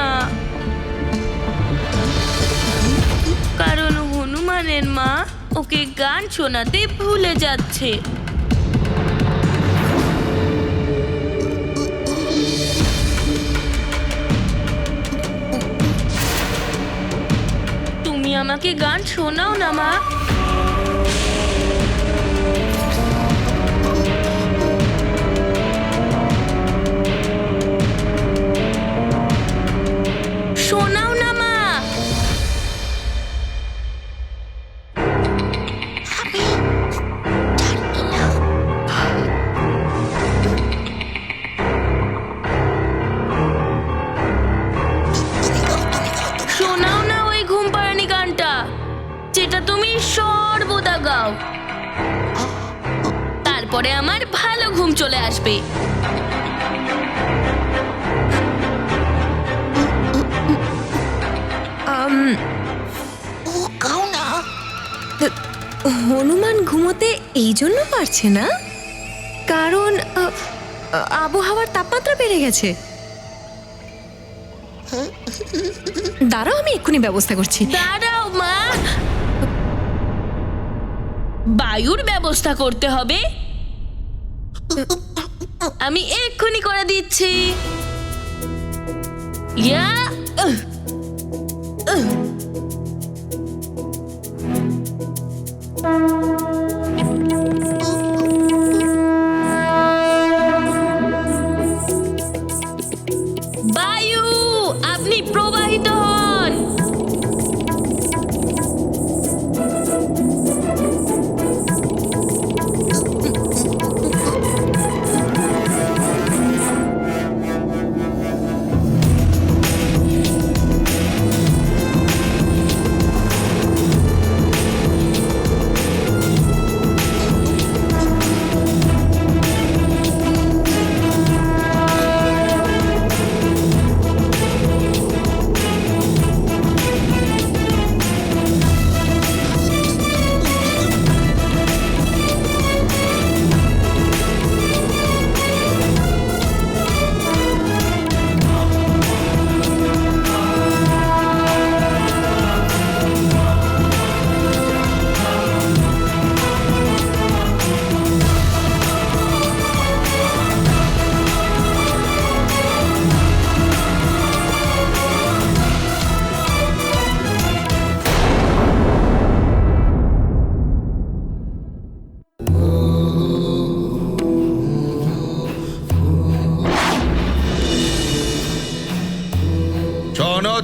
না, কারণ হনুমানের মা ওকে গান শোনাতে ভুলে যাচ্ছে। তুমি আমাকে গান শোনাও না মা। শোনাও না মা। শোনাও না ওই ঘুম পাড়ানি গানটা, যেটা তুমি সর্বদা গাও। তারপরে আমার ভালো ঘুম চলে আসবে। হনুমান ঘুমোতে এই জন্য পারছে না, কারণ আবহাওয়ার তাপমাত্রা বেড়ে গেছে। দাঁড়াও, আমি এক্ষুনি ব্যবস্থা করছি। দাঁড়াও মা, বায়ুর ব্যবস্থা করতে হবে। আমি এক্ষুনি করে দিচ্ছি। ইয়া বায়ু, আপনি প্রবাহিত হন।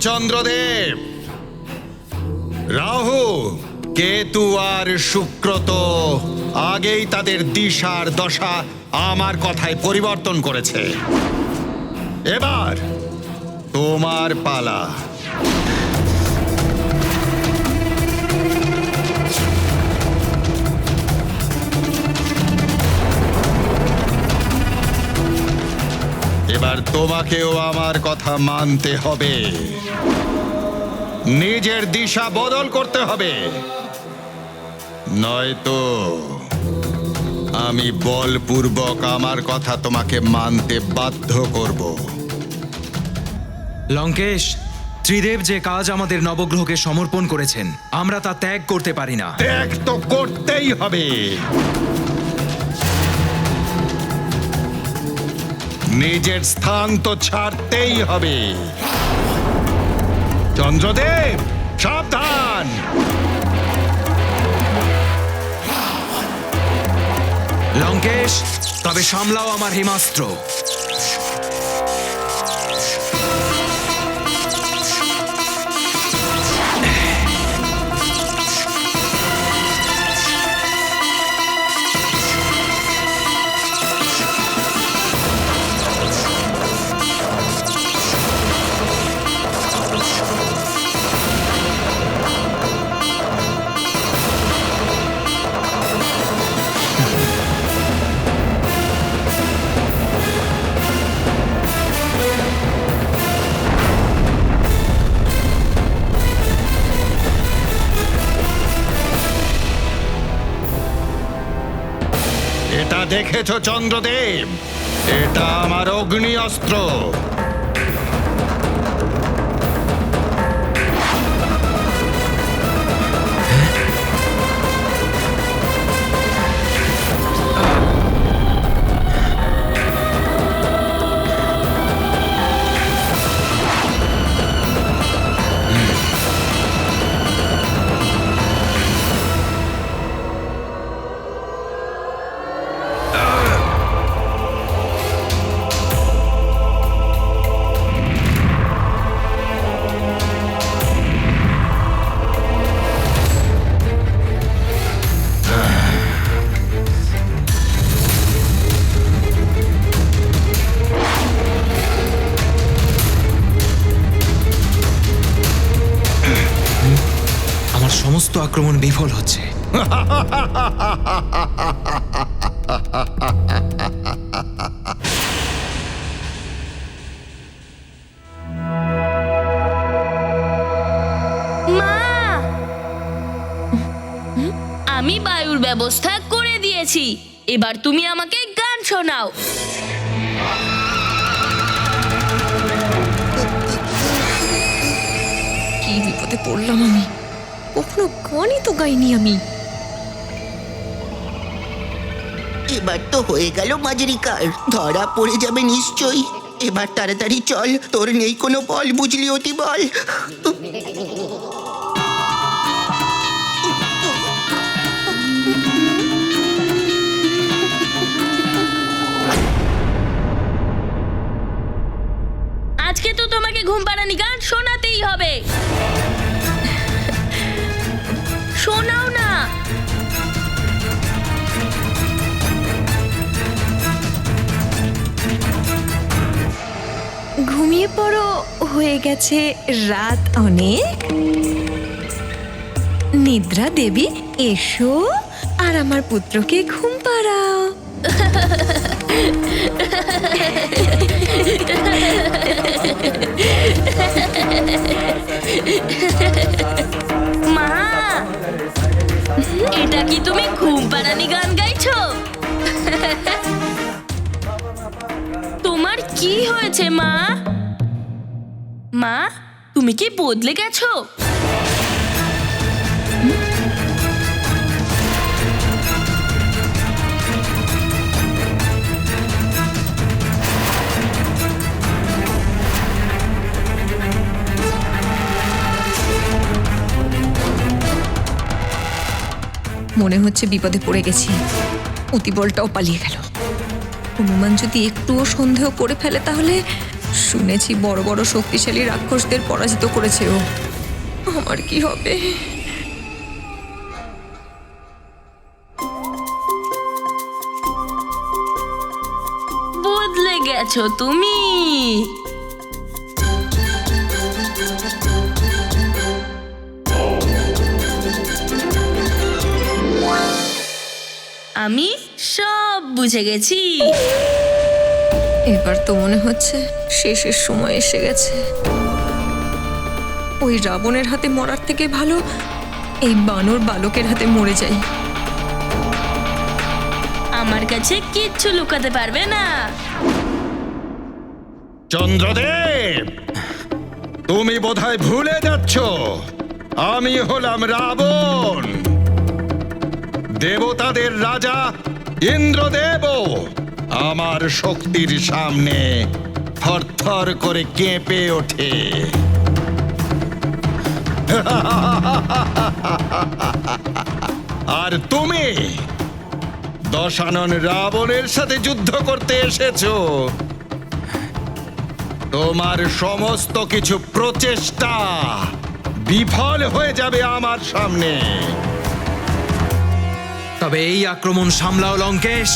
চন্দ্রদেব, রাহু, কেতু আর শুক্র তো আগেই তাদের দিশার দশা আমার কথায় পরিবর্তন করেছে। এবার তোমার পালা। এবার তোমাকেও আমার কথা মানতে হবে, নিজের দিশা বদল করতে হবে, নয়তো আমি বলপূর্বক আমার কথা তোমাকে মানতে বাধ্য করব। লঙ্কেশ, ত্রিদেব যে কাজ আমাদের নবগ্রহকে সমর্পণ করেছেন, আমরা তা ত্যাগ করতে পারি না। ত্যাগ তো করতেই হবে। নিজের স্থান তো ছাড়তেই হবে। চন্দ্রদেব, সাবধান। লঙ্কেশ, তবে সামলাও আমার হিমাস্ত্র। এটা দেখেছ চন্দ্রদেব, এটা আমার অগ্নি অস্ত্র। সমস্ত আক্রমণ বিফল হচ্ছে। মা, আমি বায়ুর ব্যবস্থা করে দিয়েছি, এবার তুমি আমাকে গান শোনাও। কি বিপদে পড়লাম আমি, কখনো গানই তো গাইনি আমি। এবার তো হয়ে গেল মাঝরিকার, ধরা পড়ে যাবে নিশ্চয়ই। এবার তাড়াতাড়ি চল, তোর নেই কোনো বল, বুঝলি অতি বল। আজকে তো তোমাকে ঘুম পাড়ানি গান শোনাতেই হবে। শোনাও না। ঘুমিয়ে পড়ো, হয়ে গেছে রাত অনেক। নিদ্রা দেবী, এসো আর আমার পুত্রকে ঘুম পাড়াও। মা, এটা কি তুমি ঘুম পাড়ানি গান গাইছো? তোমার কি হয়েছে মা? মা, তুমি কি বদলে গেছো? মনে হচ্ছে বিপদে পড়ে গেছি, অতিবলটাও পালিয়ে গেল। হনুমান যদি একটুও সন্দেহ করে ফেলে তাহলে, শুনেছি বড় বড় শক্তিশালী রাক্ষসদের পরাজিত করেছে ও। আমার কি হবে? বদলে গেছো তুমি। আমি সব বুঝে গেছি। এবার তো মনে হচ্ছে শেষের সময় এসে গেছে। ওই রাবণের হাতে মরার থেকে ভালো এই বানর বালকের হাতে মরে যাই। আমার কাছে কিচ্ছু লুকাতে পারবে না। চন্দ্রদেব, তুমি বোধহয় ভুলে যাচ্ছ আমি হলাম রাবণ। দেবতাদের রাজা ইন্দ্রদেব আমার শক্তির সামনে থরথর করে কেঁপে ওঠে। আর তুমি দশানন রাবণের সাথে যুদ্ধ করতে এসেছো। তোমার সমস্ত কিছু প্রচেষ্টা বিফল হয়ে যাবে আমার সামনে। তবে এই আক্রমণ সামলাও লঙ্কেশ।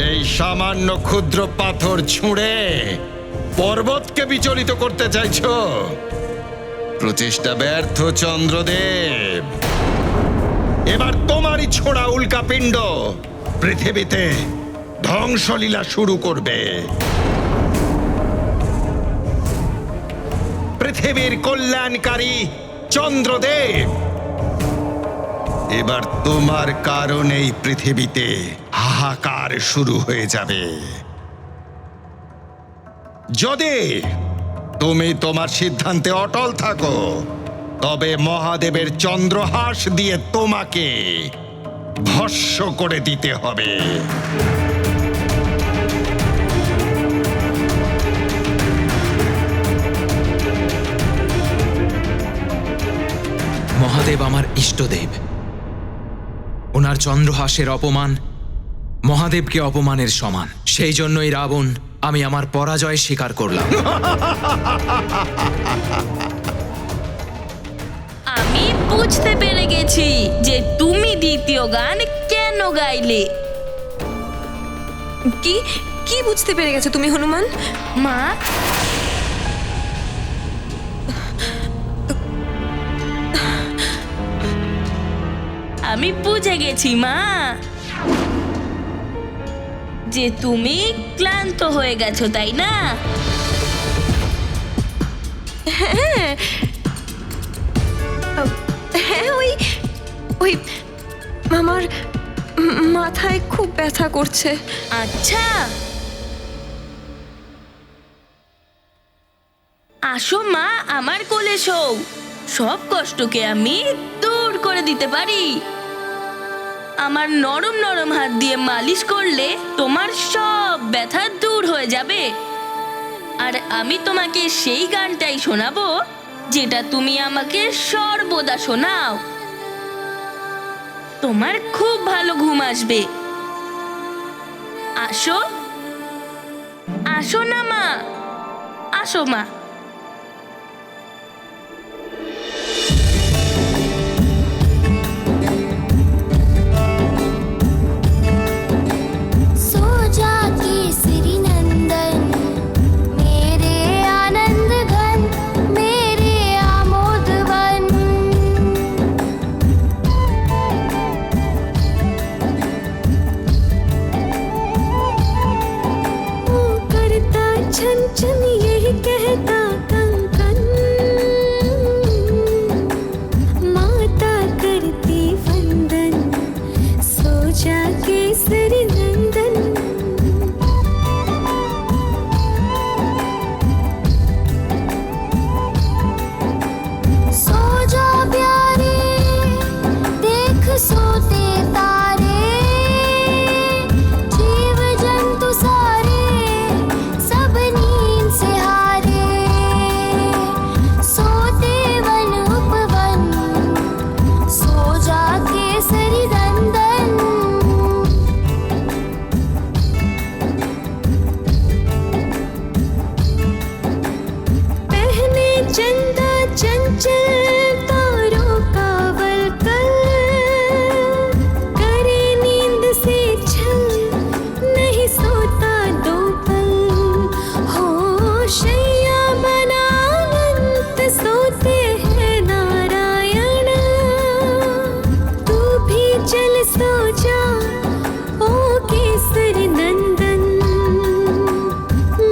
এই সামান্য ক্ষুদ্র পাথর ছুঁড়ে পর্বতকে বিচলিত করতে চাইছো? প্রচেষ্টা ব্যর্থ চন্দ্রদেব। এবার তোমারই ছোড়া উল্কাপিণ্ড পৃথিবীতে ধ্বংসলীলা শুরু করবে। পৃথিবীর কল্যাণকারী চন্দ্রদেব, এবার তোমার কারণেই পৃথিবীতে হাহাকার শুরু হয়ে যাবে। যদি তুমি তোমার সিদ্ধান্তে অটল থাকো, তবে মহাদেবের চন্দ্রহাস দিয়ে তোমাকে ভস্ম করে দিতে হবে। মহাদেব আমার ইষ্টদেব। ওনার চন্দ্রহাসের অপমান মহাদেবকে অপমানের সমান। সেই জন্যই রাবণ, আমি আমার পরাজয় স্বীকার করলাম। আমি বুঝতে পেরে গেছি যে তুমি দ্বিতীয় গান কেন গাইলে। কি কি বুঝতে পেরে গেছো তুমি হনুমান? মা, আমি বুঝে গেছি মা, যে তুমি ক্লান্ত হয়ে গেছো, তাই না? হ্যাঁ, ওই আমার মাথায় খুব ব্যথা করছে। আচ্ছা, আসো মা, আমার কোলে শোও। সব কষ্টকে আমি দূর করে দিতে পারি। আমার নরম নরম হাত দিয়ে মালিশ করলে তোমার সব ব্যথা দূর হয়ে যাবে। আর আমি তোমাকে সেই গানটাই শোনাবো যেটা তুমি আমাকে সর্বদা শোনাও। তোমার খুব ভালো ঘুম আসবে। আসো, আসো না মা, আসো মা। सो जा केसरी नंदन मेरे आनंद घन मेरे आमोद वन। वो करता छन छन यही कहता कंकन, माता करती वंदन सो जा केसरी नंदन। सो जा प्यारे देख सोते तारे, जीव जंतु सारे सब नींद से हारे। सोते वन उपवन सो जा केसरी नंदन। पहने चंदा चंचल तारों का वलकल, करे नींद से छल नहीं सोता दो पल। हो शैया बना अनंत सोते हैं नारायण, तू भी चल सो जा ओ केसरी नंदन।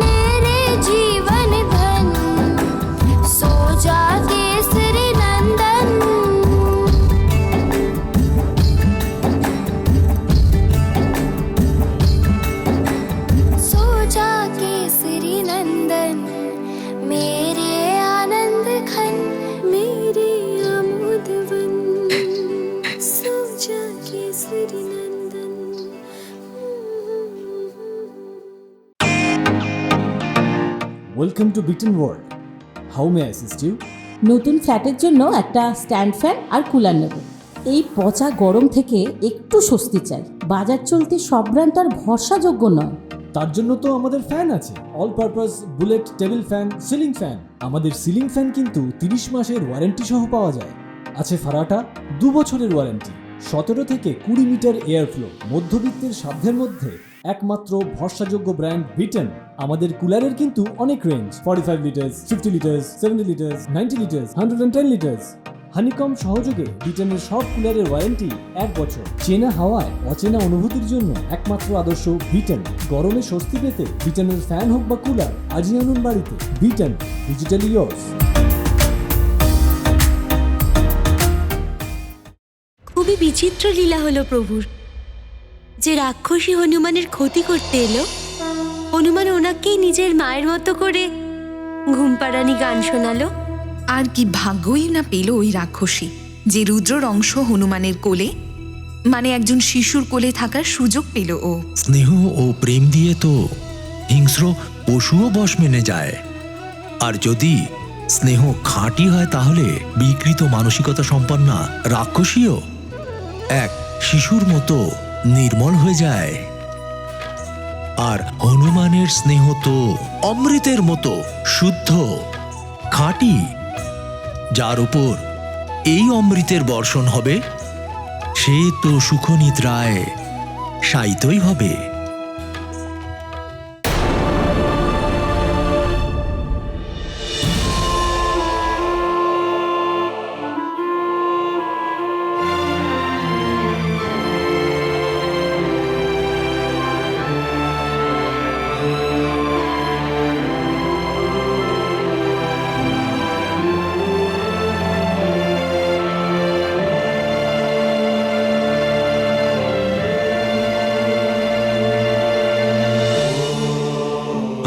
मेरे जीवन धन सो जा केसरी नंदन। सो जा केसरी नंदन मेरे आनंद घन मेरे आमोद वन। सो जा Kesari Nandan. Welcome to Biten world. How may assist you? নতুন ফ্ল্যাটের জন্য একটা স্ট্যান্ড ফ্যান আর কুলার নেব। এই পচা গরম থেকে একটু স্বস্তি চাই। বাজার চলতে সব ব্র্যান্ড তো আর ভরসাযোগ্য নয়। তার জন্য তো আমাদের ফ্যান আছে, all purpose bullet table fan, ceiling fan. আমাদের সিলিং ফ্যান কিন্তু 30 মাসের ওয়ারেন্টি সহ পাওয়া যায়। আছে ফারাটা 2 বছরের ওয়ারেন্টি, 17 থেকে 20 মিটার এয়ার ফ্লো, মধ্যবিত্তের সাধ্যের মধ্যে একমাত্র ভরসাযোগ্য ব্র্যান্ড বিটেন। আমাদের কুলারের কিন্তু অনেক range, 45 litres, 50 litres, 70 litres, 90 litres, 110 litres. Honeycomb সহযোগে বিটেনের সব কুলারের ওয়ারেন্টি 1 বছর। চেনা হাওয়ায় অচেনা অনুভূতির জন্য একমাত্র আদর্শ বিটেন। গরমে স্বস্তি পেতে বিটেনের ফ্যান হোক বা কুলার আজই আনুন বাড়িতে। Beaten, digitally years. খুবই বিচিত্র লীলা হলো প্রভুর, যে রাক্ষসী হনুমানের ক্ষতি করতে এলো, হনুমান ওনাকেই নিজের মায়ের মতো করে ঘুমপাড়ানি গান শোনালো। আর কি ভাগ্যই না পেল ওই রাক্ষসী, যে রুদ্রর অংশ হনুমানের কোলে, মানে একজন শিশুর কোলে থাকার সুযোগ পেল ও। স্নেহ ও প্রেম দিয়ে তো হিংস্র পশুও বশ মেনে যায়। আর যদি স্নেহ খাঁটি হয় তাহলে বিকৃত মানসিকতা সম্পন্না রাক্ষসীও এক শিশুর মতো নির্মল হয়ে যায়। আর হনুমানের স্নেহ তো অমৃতের মতো শুদ্ধ, খাঁটি। যার উপর এই অমৃতের বর্ষণ হবে সে তো সুখনিদ্রায় শায়িতই হবে।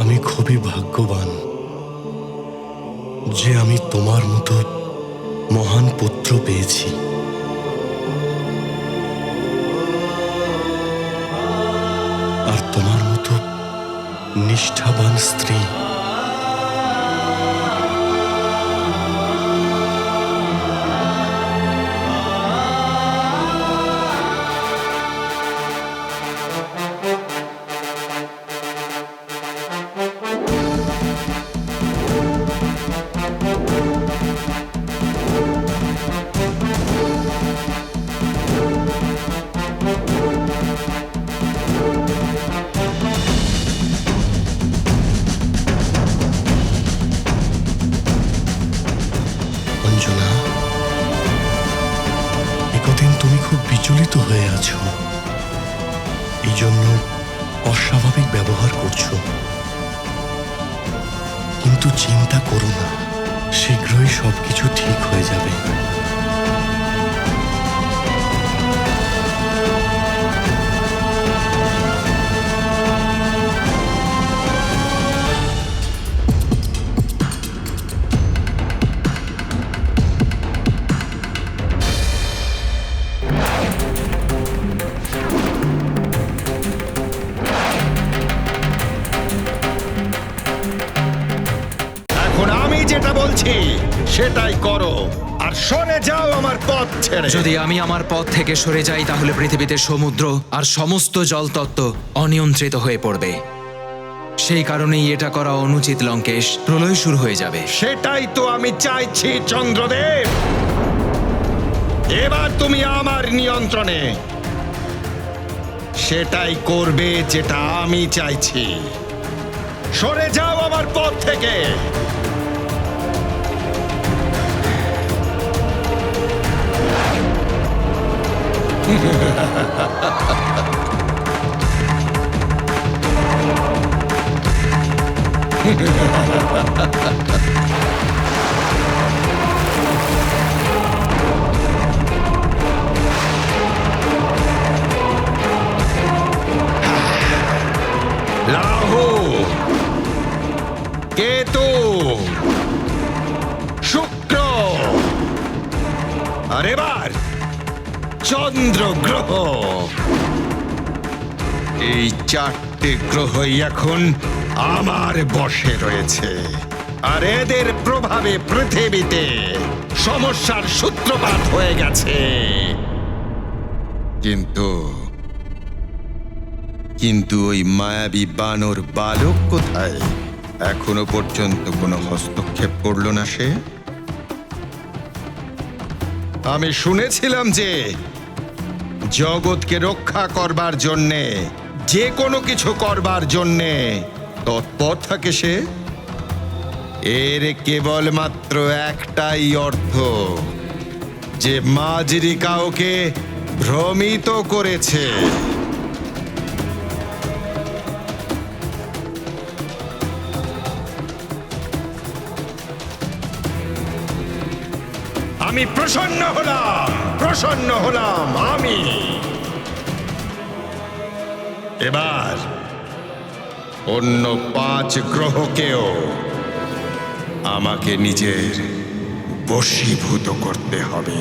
আমি খুবই ভাগ্যবান যে আমি তোমার মতো মহান পুত্র পেয়েছি। আর তোমার মতো নিষ্ঠাবান স্ত্রী। অঞ্জনা, একদিন তুমি খুব বিচলিত হয়ে আছো, এই জন্য অস্বাভাবিক ব্যবহার করছো। কিন্তু চিন্তা করো না, শীঘ্রই সবকিছু ঠিক হয়ে যাবে। এখন আমি যেটা বলছি সেটাই করো, আর সরে যাও আমার পথ ছেড়ে। যদি আমি আমার পথ থেকে সরে যাই তাহলে পৃথিবীতে সমুদ্র আর সমস্ত জলতত্ত্ব অনিয়ন্ত্রিত হয়ে পড়বে। সেই কারণেই এটা করা অনুচিত লঙ্কেশ, প্রলয় শুরু হয়ে যাবে। সেটাই তো আমি চাইছি চন্দ্রদেব। এবার তুমি আমার নিয়ন্ত্রণে, সেটাই করবে যেটা আমি চাইছি। সরে যাও আমার পথ থেকে। রাহু, কেতু, শুক্র, আর এবার চন্দ্র গ্রহ। এই চারটে গ্রহই এখন আমার বশে রয়েছে, আর এদের প্রভাবে পৃথিবীতে সমস্যার সূত্রপাত হয়ে গেছে। কিন্তু ওই মায়াবী বানর বালক কোথায়? এখনো পর্যন্ত কোনো হস্তক্ষেপ করলো না সে। আমি শুনেছিলাম যে জগৎকে রক্ষা করবার জন্যে, যে কোনো কিছু করবার জন্যে তৎপর থাকে সে। এর কেবলমাত্র একটাই অর্থ, যে মাঝরি কাউকে ভ্রমিত করেছে। আমি প্রসন্ন হলাম আমি। এবার অন্য 5 গ্রহকেও আমাকে নিজের বশীভূত করতে হবে।